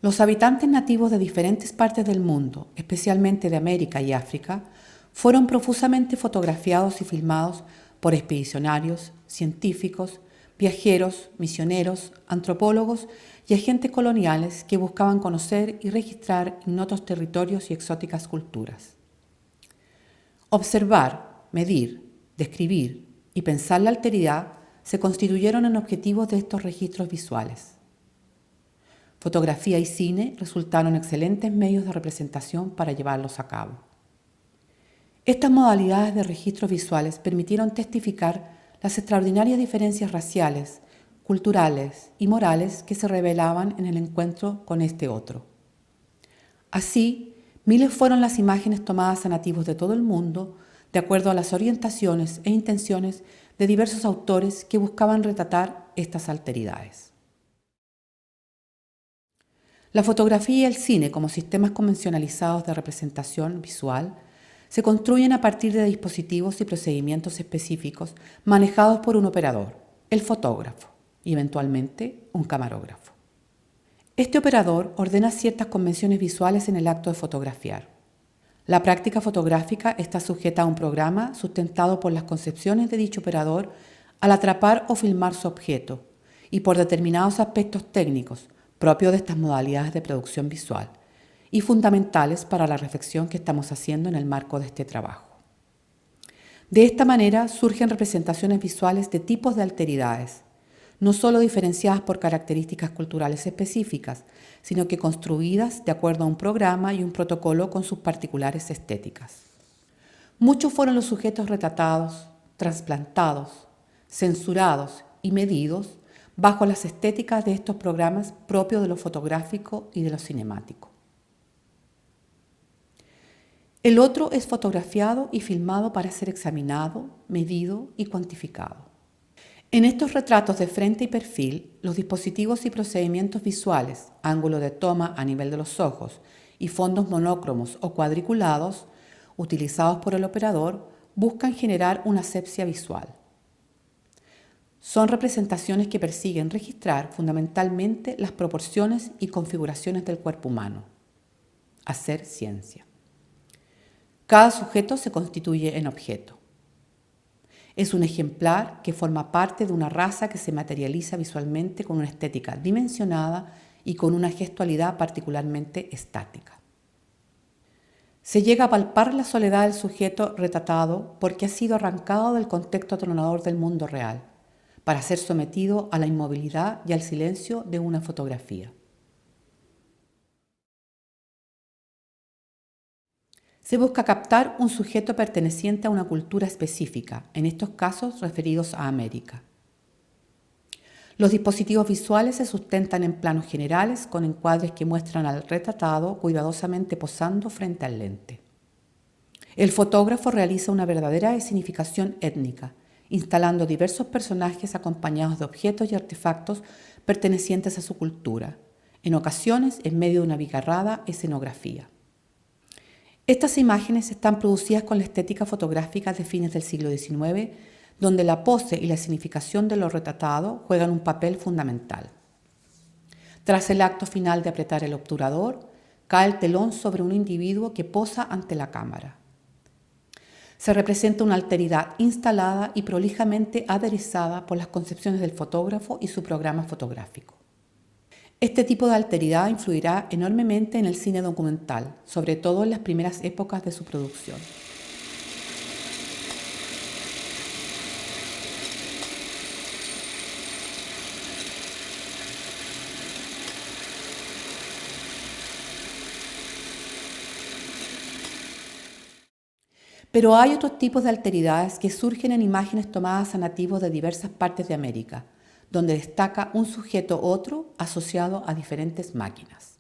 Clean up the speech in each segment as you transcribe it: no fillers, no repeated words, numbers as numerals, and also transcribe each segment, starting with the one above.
Los habitantes nativos de diferentes partes del mundo, especialmente de América y África, fueron profusamente fotografiados y filmados por expedicionarios, científicos, viajeros, misioneros, antropólogos y agentes coloniales que buscaban conocer y registrar ignotos territorios y exóticas culturas. Observar, medir, describir y pensar la alteridad se constituyeron en objetivos de estos registros visuales. Fotografía y cine resultaron excelentes medios de representación para llevarlos a cabo. Estas modalidades de registros visuales permitieron testificar las extraordinarias diferencias raciales, culturales y morales que se revelaban en el encuentro con este otro. Así, miles fueron las imágenes tomadas a nativos de todo el mundo, de acuerdo a las orientaciones e intenciones de diversos autores que buscaban retratar estas alteridades. La fotografía y el cine como sistemas convencionalizados de representación visual se construyen a partir de dispositivos y procedimientos específicos manejados por un operador, el fotógrafo, y eventualmente un camarógrafo. Este operador ordena ciertas convenciones visuales en el acto de fotografiar. La práctica fotográfica está sujeta a un programa sustentado por las concepciones de dicho operador al atrapar o filmar su objeto y por determinados aspectos técnicos propios de estas modalidades de producción visual y fundamentales para la reflexión que estamos haciendo en el marco de este trabajo. De esta manera surgen representaciones visuales de tipos de alteridades, no solo diferenciadas por características culturales específicas, sino que construidas de acuerdo a un programa y un protocolo con sus particulares estéticas. Muchos fueron los sujetos retratados, trasplantados, censurados y medidos bajo las estéticas de estos programas propios de lo fotográfico y de lo cinemático. El otro es fotografiado y filmado para ser examinado, medido y cuantificado. En estos retratos de frente y perfil, los dispositivos y procedimientos visuales, ángulo de toma a nivel de los ojos y fondos monócromos o cuadriculados, utilizados por el operador, buscan generar una asepsia visual. Son representaciones que persiguen registrar fundamentalmente las proporciones y configuraciones del cuerpo humano. Hacer ciencia. Cada sujeto se constituye en objeto. Es un ejemplar que forma parte de una raza que se materializa visualmente con una estética dimensionada y con una gestualidad particularmente estática. Se llega a palpar la soledad del sujeto retratado porque ha sido arrancado del contexto atronador del mundo real, para ser sometido a la inmovilidad y al silencio de una fotografía. Se busca captar un sujeto perteneciente a una cultura específica, en estos casos referidos a América. Los dispositivos visuales se sustentan en planos generales con encuadres que muestran al retratado cuidadosamente posando frente al lente. El fotógrafo realiza una verdadera escenificación étnica, instalando diversos personajes acompañados de objetos y artefactos pertenecientes a su cultura, en ocasiones en medio de una abigarrada escenografía. Estas imágenes están producidas con la estética fotográfica de fines del siglo XIX, donde la pose y la escenificación de lo retratado juegan un papel fundamental. Tras el acto final de apretar el obturador, cae el telón sobre un individuo que posa ante la cámara. Se representa una alteridad instalada y prolijamente aderezada por las concepciones del fotógrafo y su programa fotográfico. Este tipo de alteridad influirá enormemente en el cine documental, sobre todo en las primeras épocas de su producción. Pero hay otros tipos de alteridades que surgen en imágenes tomadas a nativos de diversas partes de América, donde destaca un sujeto otro asociado a diferentes máquinas.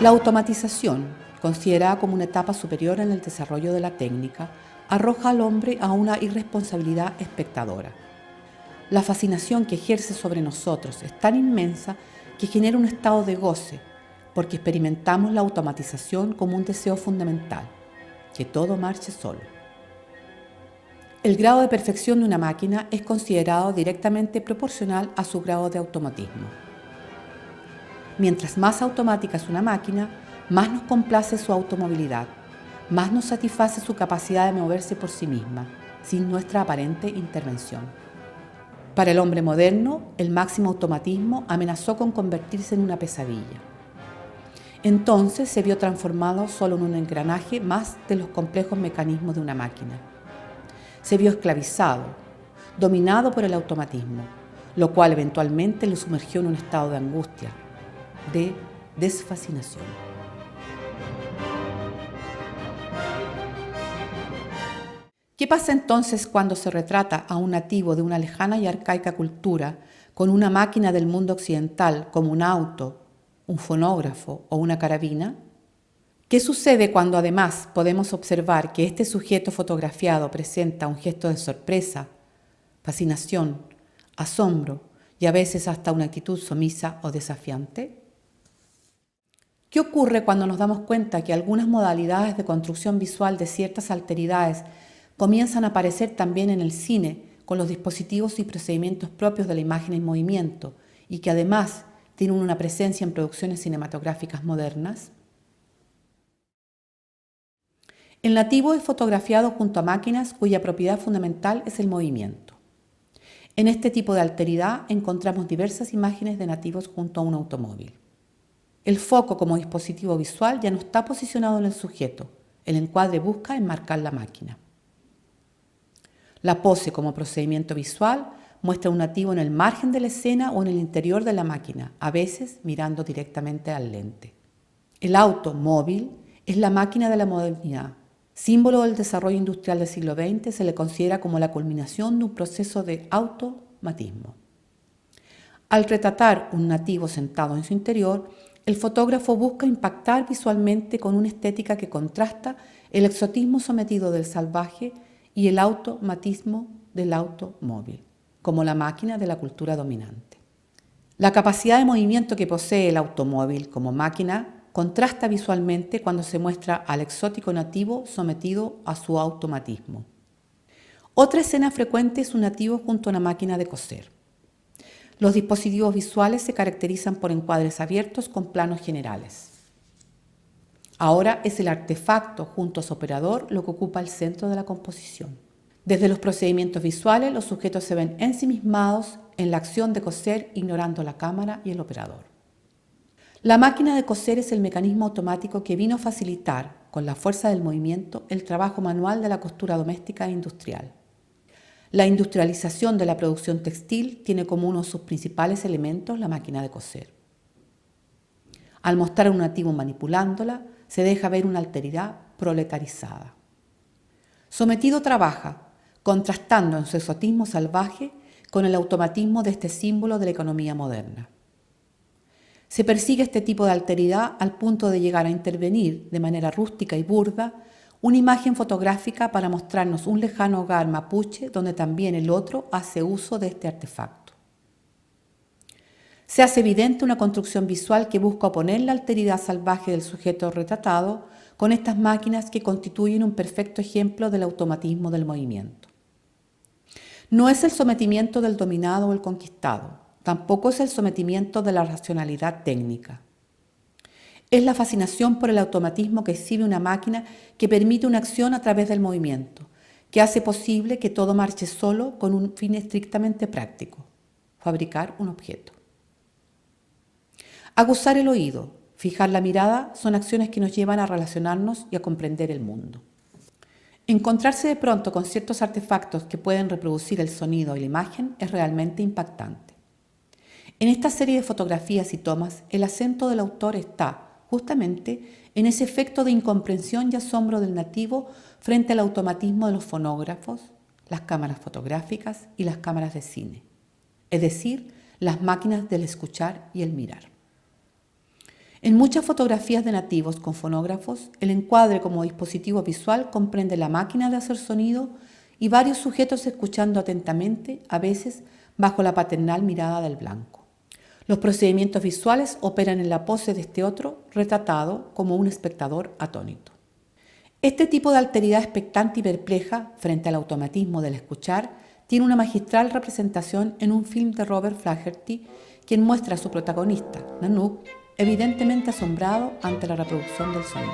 La automatización, considerada como una etapa superior en el desarrollo de la técnica, arroja al hombre a una irresponsabilidad espectadora. La fascinación que ejerce sobre nosotros es tan inmensa que genera un estado de goce, porque experimentamos la automatización como un deseo fundamental, que todo marche solo. El grado de perfección de una máquina es considerado directamente proporcional a su grado de automatismo. Mientras más automática es una máquina, más nos complace su automovilidad, más nos satisface su capacidad de moverse por sí misma, sin nuestra aparente intervención. Para el hombre moderno, el máximo automatismo amenazó con convertirse en una pesadilla. Entonces se vio transformado solo en un engranaje más de los complejos mecanismos de una máquina. Se vio esclavizado, dominado por el automatismo, lo cual eventualmente lo sumergió en un estado de angustia, de desfascinación. ¿Qué pasa entonces cuando se retrata a un nativo de una lejana y arcaica cultura con una máquina del mundo occidental como un auto, un fonógrafo o una carabina? ¿Qué sucede cuando además podemos observar que este sujeto fotografiado presenta un gesto de sorpresa, fascinación, asombro y a veces hasta una actitud sumisa o desafiante? ¿Qué ocurre cuando nos damos cuenta que algunas modalidades de construcción visual de ciertas alteridades comienzan a aparecer también en el cine con los dispositivos y procedimientos propios de la imagen en movimiento y que además tienen una presencia en producciones cinematográficas modernas? El nativo es fotografiado junto a máquinas cuya propiedad fundamental es el movimiento. En este tipo de alteridad encontramos diversas imágenes de nativos junto a un automóvil. El foco como dispositivo visual ya no está posicionado en el sujeto. El encuadre busca enmarcar la máquina. La pose como procedimiento visual muestra a un nativo en el margen de la escena o en el interior de la máquina, a veces mirando directamente al lente. El automóvil es la máquina de la modernidad. Símbolo del desarrollo industrial del siglo XX, se le considera como la culminación de un proceso de automatismo. Al retratar un nativo sentado en su interior, el fotógrafo busca impactar visualmente con una estética que contrasta el exotismo sometido del salvaje y el automatismo del automóvil, como la máquina de la cultura dominante. La capacidad de movimiento que posee el automóvil como máquina contrasta visualmente cuando se muestra al exótico nativo sometido a su automatismo. Otra escena frecuente es un nativo junto a una máquina de coser. Los dispositivos visuales se caracterizan por encuadres abiertos con planos generales. Ahora es el artefacto junto a su operador lo que ocupa el centro de la composición. Desde los procedimientos visuales, los sujetos se ven ensimismados en la acción de coser, ignorando la cámara y el operador. La máquina de coser es el mecanismo automático que vino a facilitar, con la fuerza del movimiento, el trabajo manual de la costura doméstica e industrial. La industrialización de la producción textil tiene como uno de sus principales elementos la máquina de coser. Al mostrar a un nativo manipulándola, se deja ver una alteridad proletarizada. Sometido trabaja, contrastando en su exotismo salvaje con el automatismo de este símbolo de la economía moderna. Se persigue este tipo de alteridad al punto de llegar a intervenir de manera rústica y burda una imagen fotográfica para mostrarnos un lejano hogar mapuche donde también el otro hace uso de este artefacto. Se hace evidente una construcción visual que busca oponer la alteridad salvaje del sujeto retratado con estas máquinas que constituyen un perfecto ejemplo del automatismo del movimiento. No es el sometimiento del dominado o el conquistado, tampoco es el sometimiento de la racionalidad técnica. Es la fascinación por el automatismo que exhibe una máquina que permite una acción a través del movimiento, que hace posible que todo marche solo con un fin estrictamente práctico: fabricar un objeto. Aguzar el oído, fijar la mirada son acciones que nos llevan a relacionarnos y a comprender el mundo. Encontrarse de pronto con ciertos artefactos que pueden reproducir el sonido y la imagen es realmente impactante. En esta serie de fotografías y tomas, el acento del autor está, justamente, en ese efecto de incomprensión y asombro del nativo frente al automatismo de los fonógrafos, las cámaras fotográficas y las cámaras de cine, es decir, las máquinas del escuchar y el mirar. En muchas fotografías de nativos con fonógrafos, el encuadre como dispositivo visual comprende la máquina de hacer sonido y varios sujetos escuchando atentamente, a veces bajo la paternal mirada del blanco. Los procedimientos visuales operan en la pose de este otro, retratado como un espectador atónito. Este tipo de alteridad expectante y perpleja frente al automatismo del escuchar tiene una magistral representación en un film de Robert Flaherty, quien muestra a su protagonista, Nanook, evidentemente asombrado ante la reproducción del sonido.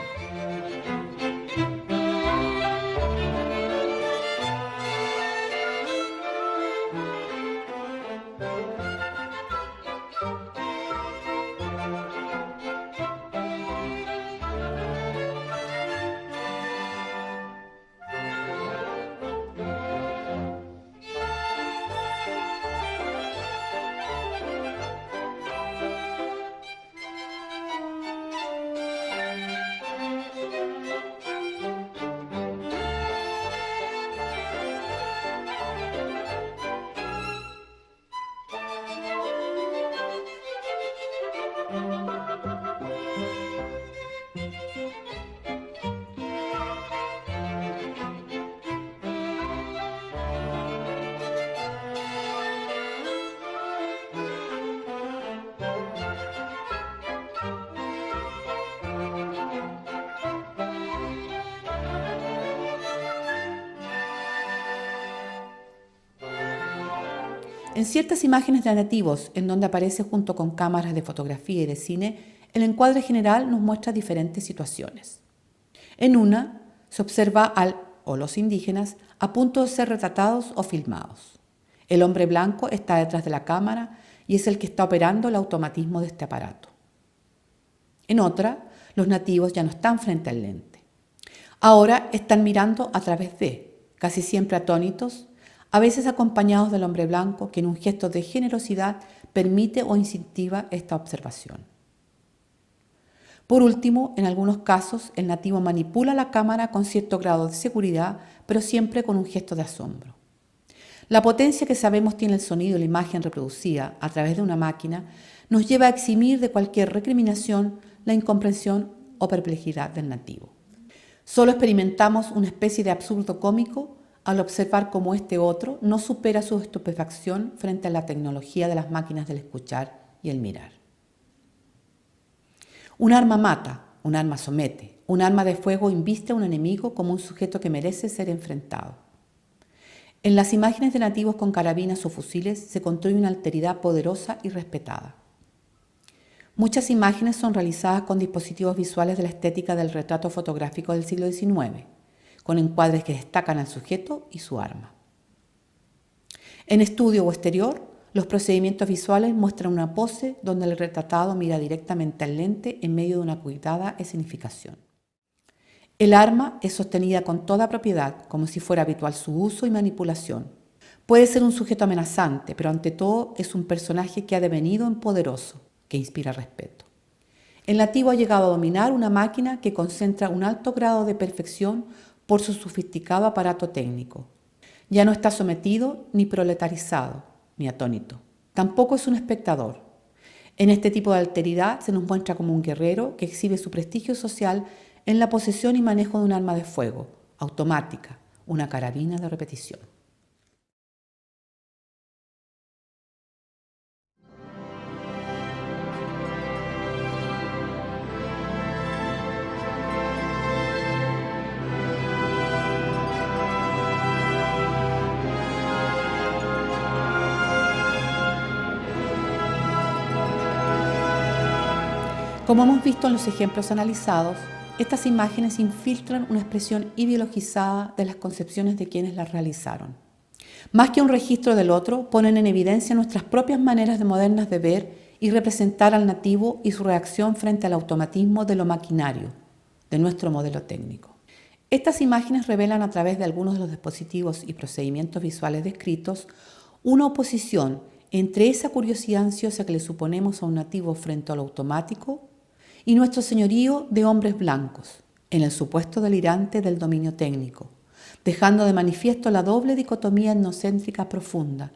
En ciertas imágenes de nativos, en donde aparece junto con cámaras de fotografía y de cine, el encuadre general nos muestra diferentes situaciones. En una, se observa al o los indígenas a punto de ser retratados o filmados. El hombre blanco está detrás de la cámara y es el que está operando el automatismo de este aparato. En otra, los nativos ya no están frente al lente. Ahora están mirando a través de, casi siempre atónitos, a veces acompañados del hombre blanco que en un gesto de generosidad permite o incentiva esta observación. Por último, en algunos casos, el nativo manipula la cámara con cierto grado de seguridad, pero siempre con un gesto de asombro. La potencia que sabemos tiene el sonido y la imagen reproducida a través de una máquina nos lleva a eximir de cualquier recriminación la incomprensión o perplejidad del nativo. Solo experimentamos una especie de absurdo cómico al observar cómo este otro no supera su estupefacción frente a la tecnología de las máquinas del escuchar y el mirar. Un arma mata, un arma somete, un arma de fuego inviste a un enemigo como un sujeto que merece ser enfrentado. En las imágenes de nativos con carabinas o fusiles se construye una alteridad poderosa y respetada. Muchas imágenes son realizadas con dispositivos visuales de la estética del retrato fotográfico del siglo XIX, con encuadres que destacan al sujeto y su arma. En estudio o exterior, los procedimientos visuales muestran una pose donde el retratado mira directamente al lente en medio de una cuidada escenificación. El arma es sostenida con toda propiedad, como si fuera habitual su uso y manipulación. Puede ser un sujeto amenazante, pero ante todo es un personaje que ha devenido en poderoso, que inspira respeto. El nativo ha llegado a dominar una máquina que concentra un alto grado de perfección por su sofisticado aparato técnico. Ya no está sometido ni proletarizado, ni atónito. Tampoco es un espectador. En este tipo de alteridad se nos muestra como un guerrero que exhibe su prestigio social en la posesión y manejo de un arma de fuego, automática, una carabina de repetición. Como hemos visto en los ejemplos analizados, estas imágenes infiltran una expresión ideologizada de las concepciones de quienes las realizaron. Más que un registro del otro, ponen en evidencia nuestras propias maneras modernas de ver y representar al nativo y su reacción frente al automatismo de lo maquinario, de nuestro modelo técnico. Estas imágenes revelan a través de algunos de los dispositivos y procedimientos visuales descritos una oposición entre esa curiosidad ansiosa que le suponemos a un nativo frente a lo automático y nuestro señorío de hombres blancos, en el supuesto delirante del dominio técnico, dejando de manifiesto la doble dicotomía etnocéntrica profunda,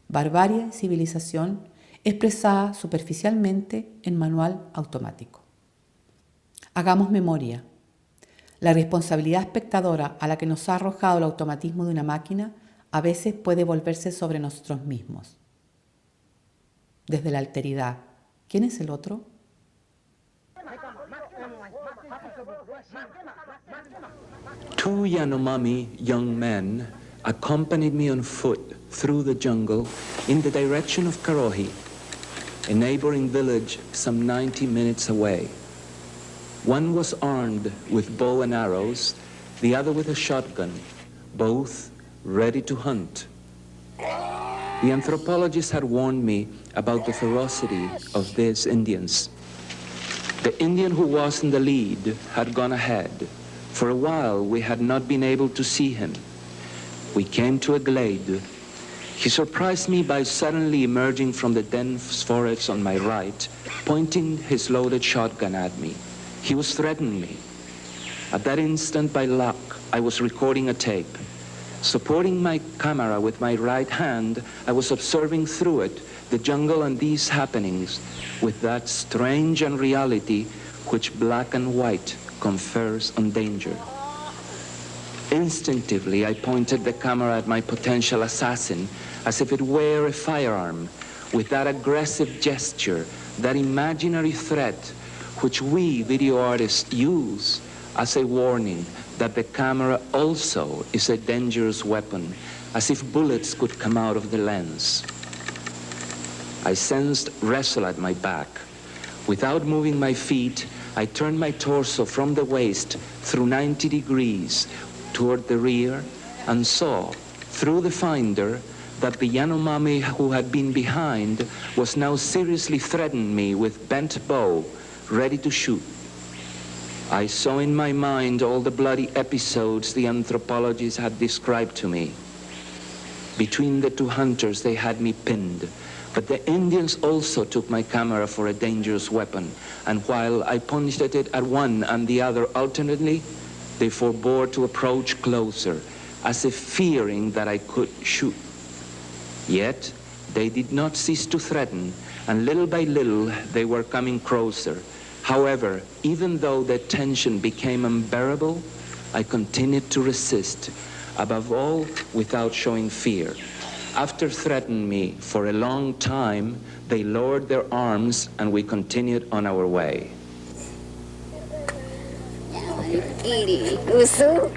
barbarie y civilización, expresada superficialmente en manual automático. Hagamos memoria. La responsabilidad espectadora a la que nos ha arrojado el automatismo de una máquina a veces puede volverse sobre nosotros mismos. desde la alteridad. ¿Quién es el otro? Two Yanomami young men accompanied me on foot through the jungle in the direction of Karohi, a neighboring village some 90 minutes away. One was armed with bow and arrows, the other with a shotgun, both ready to hunt. The anthropologist had warned me about the ferocity of these Indians. The Indian who was in the lead had gone ahead. For a while, we had not been able to see him. We came to a glade. He surprised me by suddenly emerging from the dense forest on my right, pointing his loaded shotgun at me. He was threatening me. At that instant, by luck, I was recording a tape. Supporting my camera with my right hand, I was observing through it the jungle and these happenings with that strange unreality which black and white confers on danger. Instinctively, I pointed the camera at my potential assassin as if it were a firearm, with that aggressive gesture, that imaginary threat which we video artists use as a warning that the camera also is a dangerous weapon, as if bullets could come out of the lens. I sensed wrestle at my back. Without moving my feet, I turned my torso from the waist through 90 degrees toward the rear and saw, through the finder, that the Yanomami who had been behind was now seriously threatening me with bent bow, ready to shoot. I saw in my mind all the bloody episodes the anthropologist had described to me. Between the two hunters, they had me pinned. But the Indians also took my camera for a dangerous weapon, and while I pointed it at one and the other alternately, they forbore to approach closer, as if fearing that I could shoot. Yet, they did not cease to threaten, and little by little, they were coming closer. However, even though the tension became unbearable, I continued to resist, above all, without showing fear. After threatening me for a long time, they lowered their arms and we continued on our way. Uso.